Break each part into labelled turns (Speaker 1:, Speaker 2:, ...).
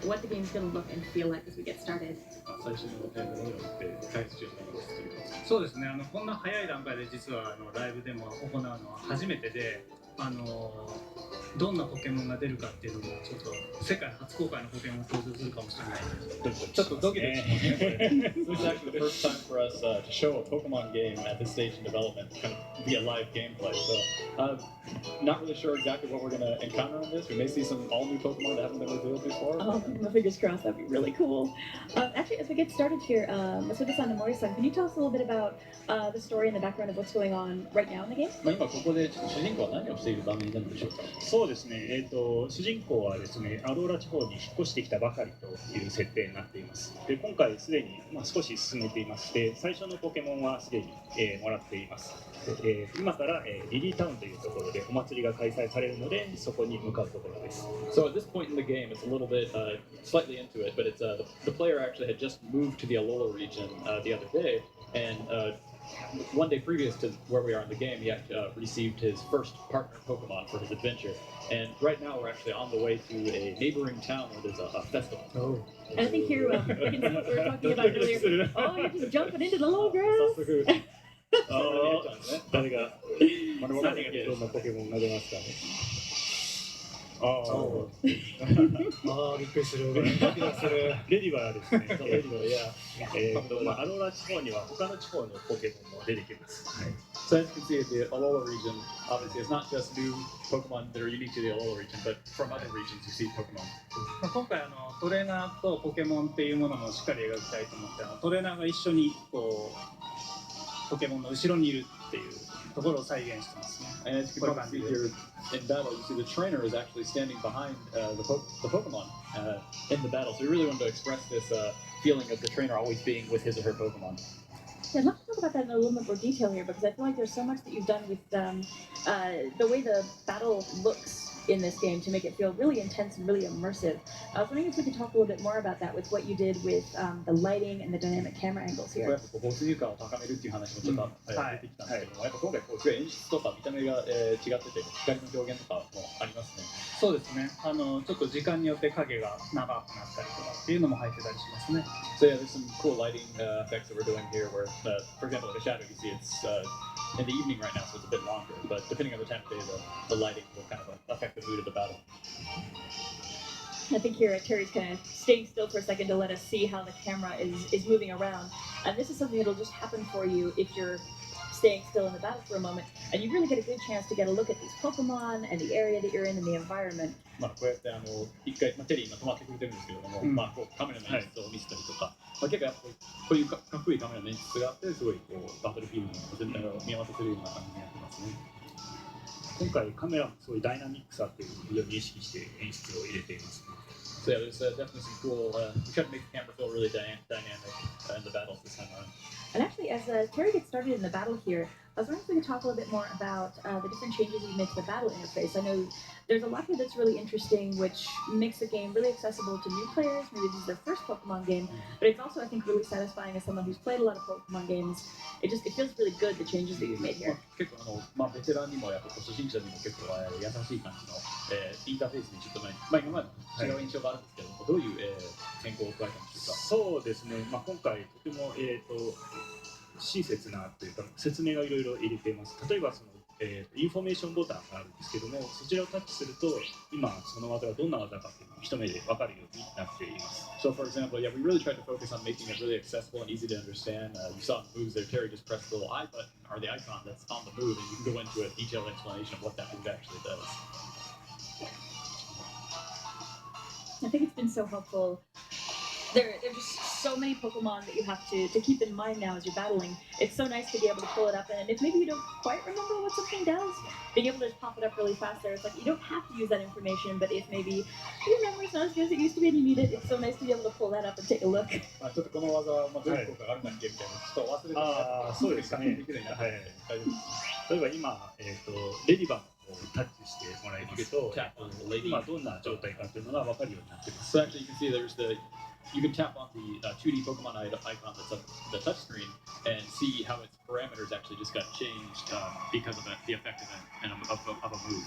Speaker 1: what the game's going to look and feel like as we get started.
Speaker 2: 最初のものによって開発中になりますというか。
Speaker 3: そうですね。こんな早い段階で実はライブでも行うのは初めてで、どんなポケモンが出るかっていうのもちょっと世界初公開のポケモンが登場するかもしれない。ちょっとドキドキしますね。
Speaker 4: This was actually the first time for us to show a Pokemon game at this stage in development, kind of be a live gameplay. So, not really sure exactly what we're going to encounter in this. We may see some all-new Pokemon that haven't been revealed before.
Speaker 1: Oh, my fingers crossed, that'd be really cool. Actually, as we get started here, Masuda-san and Mori-san, can you tell us a little bit about the story and the background of what's going on right now in the game?
Speaker 4: 今ここで主人公は何をしている場面になるんでしょうか。
Speaker 2: そうですね。主人公はですね、アローラ地方に引っ越してきたばかりという設定になっています。で、今回すでに少し進めていまして、最初のポケモンはすでに、もらっています。今から、リリータウンというところでお祭りが開催されるので、そこに向かうところです。
Speaker 4: So at this point in the game, it's a little bit slightly into it, but it's the player actually had just moved to the Alola region the other day, and one day previous to where we are in the game, he received his first partner Pokemon for his adventure. And right now we're actually on the way to a neighboring town where there's a festival.
Speaker 1: Oh. And I think here, we can see what we were talking about earlier. Oh, you're just jumping into the low grass.
Speaker 2: 誰がどんなポケモンが出ますかね。
Speaker 3: びっくりする。ドキドキする。
Speaker 2: レディバーですね。レディバーや、アローラ地方には他の地方のポケモンも出てきます。はい。
Speaker 4: So as you can see, the Alola region, obviously, it's not just new Pokemon that are unique to the Alola region, but from other regions you see Pokemon.
Speaker 3: 今回トレーナーとポケモンっていうものもしっかり描きたいと思ってトレーナーが一緒にこうポケモンの後ろにいるっていうところを再現してますね。
Speaker 4: And as you can see here in battle, you see the trainer is actually standing behind the Pokemon in the battle. So we really wanted to express this feeling of the trainer always being with his or her Pokemon.
Speaker 1: Yeah, I'd love to talk about that in a little bit more detail here because I feel like there's so much that you've done with the way the battle looks in this game to make it feel really intense and really immersive. I was wondering if we could talk a little bit more about that with what you did with the lighting and the dynamic camera angles
Speaker 4: や
Speaker 1: here.
Speaker 4: っぱ没入感を高めるっていう話もちょっと出てきたんですけども、やっぱ今回すごい演出とか見た目が違ってて光の表現とかもありますね。
Speaker 3: そうですね。ちょっと時間によって影が長くなったりとかっていうのも入ってたりしますね。
Speaker 4: So yeah, there's some cool lighting effects that we're doing here where, for example, like a shadow, you see it's in the evening right now, so it's a bit longer, but depending on the time of day, the lighting will kind of affect the mood of the battle.
Speaker 1: I think here Terry's kind of staying still for a second to let us see how the camera is moving around. And this is something that'll just happen for you if you're staying still in the battle for a moment. And you really get a good chance to get a look at these Pokemon and the area that you're in and the environment.
Speaker 4: こうやって一回テリー今止まってくれてるんですけれども、こうカメラの演出を見せたりとか、結構やっぱこういうかっこいいカメラの演出があってすごいこうバトルフィールド全体を見渡せるような感じになってますね。
Speaker 2: 今回カメラもそういうダイナミックさっていうのを非常に意識して演出を入れています。
Speaker 4: So yeah, there's definitely some cool. We try to make the camera feel really dynamic in the battles this time around.
Speaker 1: And actually, as Terry gets started in the battle here, I was wondering if we could talk a little bit more about the different changes you made to the battle interface. I know there's a lot here that's really interesting, which makes the game really accessible to new players. Maybe this is their first Pokemon game, but it's also, I think, really satisfying as someone who's played a lot of Pokemon games. It feels really good, the changes that you've made here.
Speaker 4: 結構ベテランにもやっぱ初心者にも結構優しい感じのインターフェースにちょっと今まで違う印象があるんですけども、どういう変更を加えたんでしょうか。
Speaker 2: そうですね。今回とても親切なというか説明がいろいろ入れています。例えばインフォメーションボタンがあるんですけども、そちらをタッチすると今その技がどんな技かっていうのを一目で分かるようになっています。
Speaker 4: So for example, yeah, we really tried to focus on making it really accessible and easy to understand. You saw the moves there. Terry just pressed the little I button or the icon that's on the move, and you can go into a detailed explanation of what that move actually does.
Speaker 1: I think it's been so helpful. There are just so many Pokemon that you have to keep in mind now as you're battling. It's so nice to be able to pull it up, and if maybe you don't quite remember what something does, being able to just pop it up really fast there, it's like you don't have to use that information, but if maybe your memory's not as good as it used to be and you need it, it's so nice to be able to pull that up and take a look.
Speaker 4: ちょっとこの技はどういう効果があるんだっけみたいなちょっと忘れてた。
Speaker 2: そうですね。例えば今レディバーをタッチしてもらいますと、今どんな状態かというのが分かるようになっています。
Speaker 4: So actually, you can see you can tap on the 2D Pokemon icon that's up the touch screen and see how its parameters actually just got changed because of the effect of a move.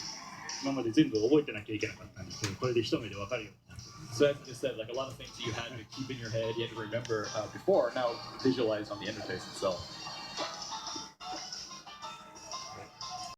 Speaker 2: 今まで全部覚えてなきゃいけなかったんですけど、これで一目で分かるようになって。
Speaker 4: So as you just said, like a lot of things that you had to keep in your head, you had to remember before, now visualize on the interface itself.